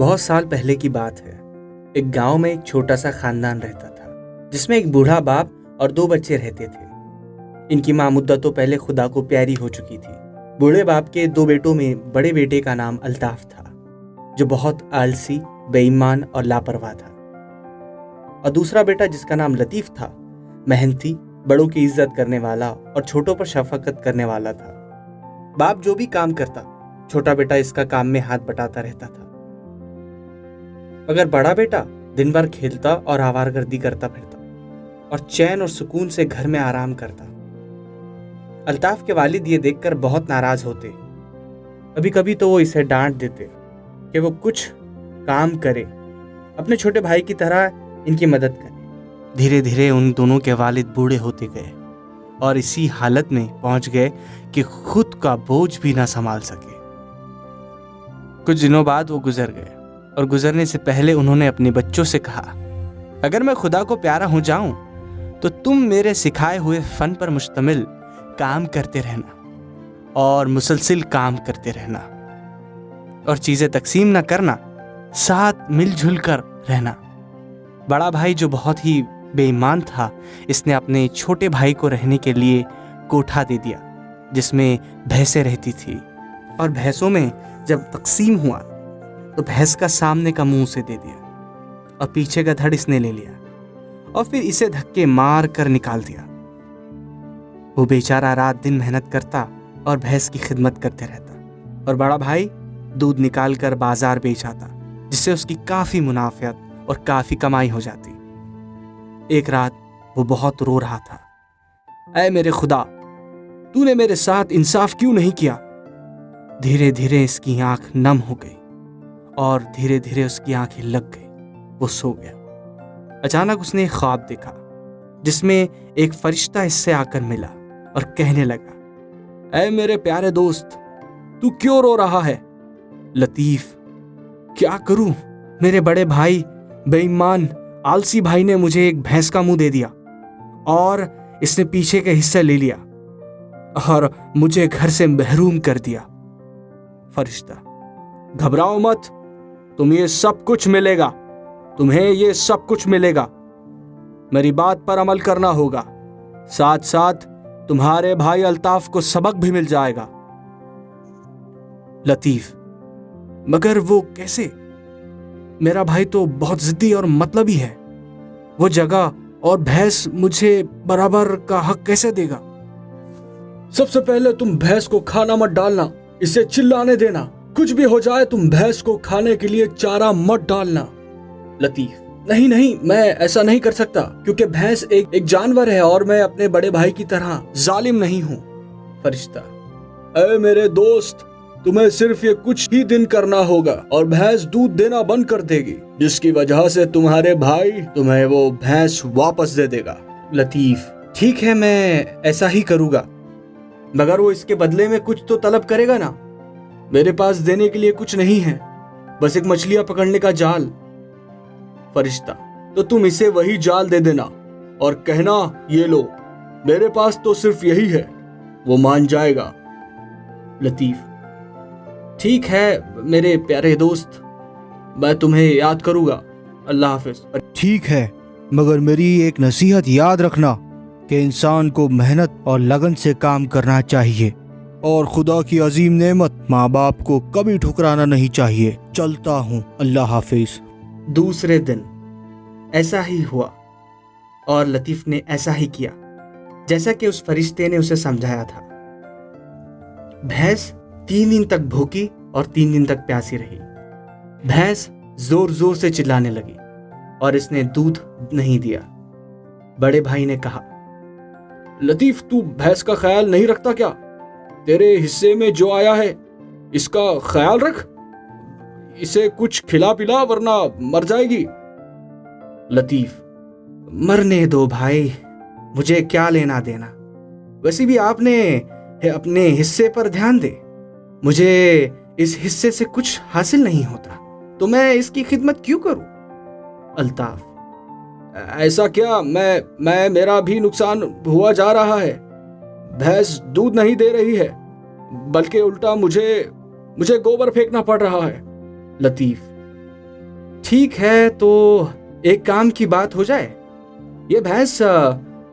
बहुत साल पहले की बात है। एक गांव में एक छोटा सा खानदान रहता था, जिसमें एक बूढ़ा बाप और 2 बच्चे रहते थे। इनकी माँ मुद्दतों पहले खुदा को प्यारी हो चुकी थी। बूढ़े बाप के 2 बेटों में बड़े बेटे का नाम अल्ताफ था, जो बहुत आलसी, बेईमान और लापरवाह था। और दूसरा बेटा, जिसका नाम लतीफ था, मेहनती, बड़ों की इज्जत करने वाला और छोटों पर शफकत करने वाला था। बाप जो भी काम करता, छोटा बेटा इसका काम में हाथ बटाता रहता था। मगर बड़ा बेटा दिन भर खेलता और आवारगर्दी करता फिरता और चैन और सुकून से घर में आराम करता। अल्ताफ के वालिद ये देखकर बहुत नाराज होते। कभी कभी तो वो इसे डांट देते कि वो कुछ काम करे, अपने छोटे भाई की तरह इनकी मदद करे। धीरे धीरे उन दोनों के वालिद बूढ़े होते गए और इसी हालत में पहुंच गए कि खुद का बोझ भी ना संभाल सके। कुछ दिनों बाद वो गुजर गए और गुजरने से पहले उन्होंने अपने बच्चों से कहा, अगर मैं खुदा को प्यारा हो जाऊं तो तुम मेरे सिखाए हुए फन पर मुश्तमिल काम करते रहना और मुसलसिल काम करते रहना और चीजें तकसीम ना करना, साथ मिलजुल कर रहना। बड़ा भाई, जो बहुत ही बेईमान था, इसने अपने छोटे भाई को रहने के लिए कोठा दे दिया जिसमें भैंसें रहती थी। और भैंसों में जब तकसीम हुआ तो भैंस का सामने का मुंह उसे दे दिया और पीछे का धड़ इसने ले लिया और फिर इसे धक्के मार कर निकाल दिया। वो बेचारा रात दिन मेहनत करता और भैंस की खिदमत करते रहता और बड़ा भाई दूध निकाल कर बाजार बेच आता, जिससे उसकी काफी मुनाफियत और काफी कमाई हो जाती। एक रात वो बहुत रो रहा था, ऐ मेरे खुदा, तूने मेरे साथ इंसाफ क्यों नहीं किया। धीरे धीरे इसकी आंख नम हो गई और धीरे धीरे उसकी आंखें लग गई। वो सो गया। अचानक उसने एक ख्वाब देखा जिसमें एक फरिश्ता इससे आकर मिला और कहने लगा, ऐ मेरे प्यारे दोस्त, तू क्यों रो रहा है। लतीफ, क्या करूं, मेरे बड़े भाई बेईमान आलसी भाई ने मुझे एक भैंस का मुंह दे दिया और इसने पीछे के हिस्से ले लिया और मुझे घर से महरूम कर दिया। फरिश्ता, घबराओ मत, तुम्हें ये सब कुछ मिलेगा, तुम्हें ये सब कुछ मिलेगा। मेरी बात पर अमल करना होगा, साथ साथ तुम्हारे भाई अल्ताफ को सबक भी मिल जाएगा। लतीफ, मगर वो कैसे, मेरा भाई तो बहुत जिद्दी और मतलबी है। वो जगह और भैंस मुझे बराबर का हक कैसे देगा। सबसे पहले तुम भैंस को खाना मत डालना, इसे चिल्लाने देना। कुछ भी हो जाए, तुम भैंस को खाने के लिए चारा मत डालना। लतीफ, नहीं नहीं, मैं ऐसा नहीं कर सकता, क्योंकि भैंस एक जानवर है और मैं अपने बड़े भाई की तरह जालिम नहीं हूँ। फरिश्ता, ऐ मेरे दोस्त, तुम्हें सिर्फ ये कुछ ही दिन करना होगा और भैंस दूध देना बंद कर देगी, जिसकी वजह से तुम्हारे भाई तुम्हें वो भैंस वापस दे देगा। लतीफ, ठीक है, मैं ऐसा ही करूँगा, मगर वो इसके बदले में कुछ तो तलब करेगा ना। मेरे पास देने के लिए कुछ नहीं है, बस एक मछलियां पकड़ने का जाल। फरिश्ता, तो तुम इसे वही जाल दे देना और कहना, ये लो, मेरे पास तो सिर्फ यही है। वो मान जाएगा। लतीफ, ठीक है मेरे प्यारे दोस्त, मैं तुम्हें याद करूंगा। अल्लाह हाफिज। ठीक है, मगर मेरी एक नसीहत याद रखना कि इंसान को मेहनत और लगन से काम करना चाहिए और खुदा की अजीम नेमत माँ बाप को कभी ठुकराना नहीं चाहिए। चलता हूँ, अल्लाह हाफिज। दूसरे दिन ऐसा ही हुआ और लतीफ ने ऐसा ही किया जैसा कि उस फरिश्ते ने उसे समझाया था। भैंस 3 दिन तक भूखी और 3 दिन तक प्यासी रही। भैंस जोर जोर से चिल्लाने लगी और इसने दूध नहीं दिया। बड़े भाई ने कहा, लतीफ, तू भैंस का ख्याल नहीं रखता क्या। तेरे हिस्से में जो आया है इसका ख्याल रख, इसे कुछ खिला पिला वरना मर जाएगी। लतीफ, मरने दो भाई, मुझे क्या लेना देना। वैसे भी आपने अपने हिस्से पर ध्यान दे, मुझे इस हिस्से से कुछ हासिल नहीं होता, तो मैं इसकी खिदमत क्यों करूं। अल्ताफ, ऐसा क्या, मैं मेरा भी नुकसान हुआ जा रहा है। भैंस दूध नहीं दे रही है, बल्कि उल्टा मुझे गोबर फेंकना पड़ रहा है। लतीफ, ठीक है, तो एक काम की बात हो जाए। ये भैंस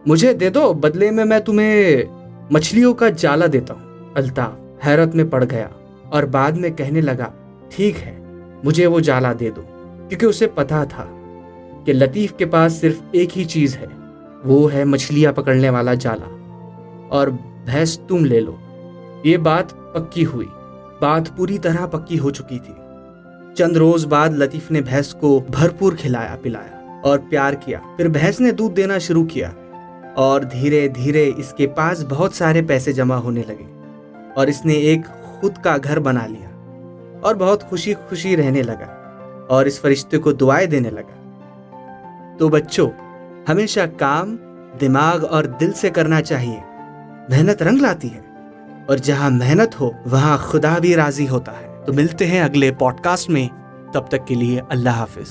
मुझे दे दो, बदले में मैं तुम्हें मछलियों का जाला देता हूँ। अल्ताफ हैरत में पड़ गया और बाद में कहने लगा, ठीक है, मुझे वो जाला दे दो, क्योंकि उसे पता था कि लतीफ़ के पास सिर्फ एक ही चीज़ है, वो है मछलियाँ पकड़ने वाला जाला, और भैंस तुम ले लो। ये बात पक्की हुई। बात पूरी तरह पक्की हो चुकी थी। चंद रोज बाद लतीफ़ ने भैंस को भरपूर खिलाया पिलाया और प्यार किया। फिर भैंस ने दूध देना शुरू किया और धीरे धीरे इसके पास बहुत सारे पैसे जमा होने लगे और इसने एक खुद का घर बना लिया और बहुत खुशी खुशी रहने लगा और इस फरिश्ते को दुआएं देने लगा। तो बच्चों, हमेशा काम दिमाग और दिल से करना चाहिए। मेहनत रंग लाती है और जहां मेहनत हो वहां खुदा भी राजी होता है। तो मिलते हैं अगले पॉडकास्ट में, तब तक के लिए अल्लाह हाफिज।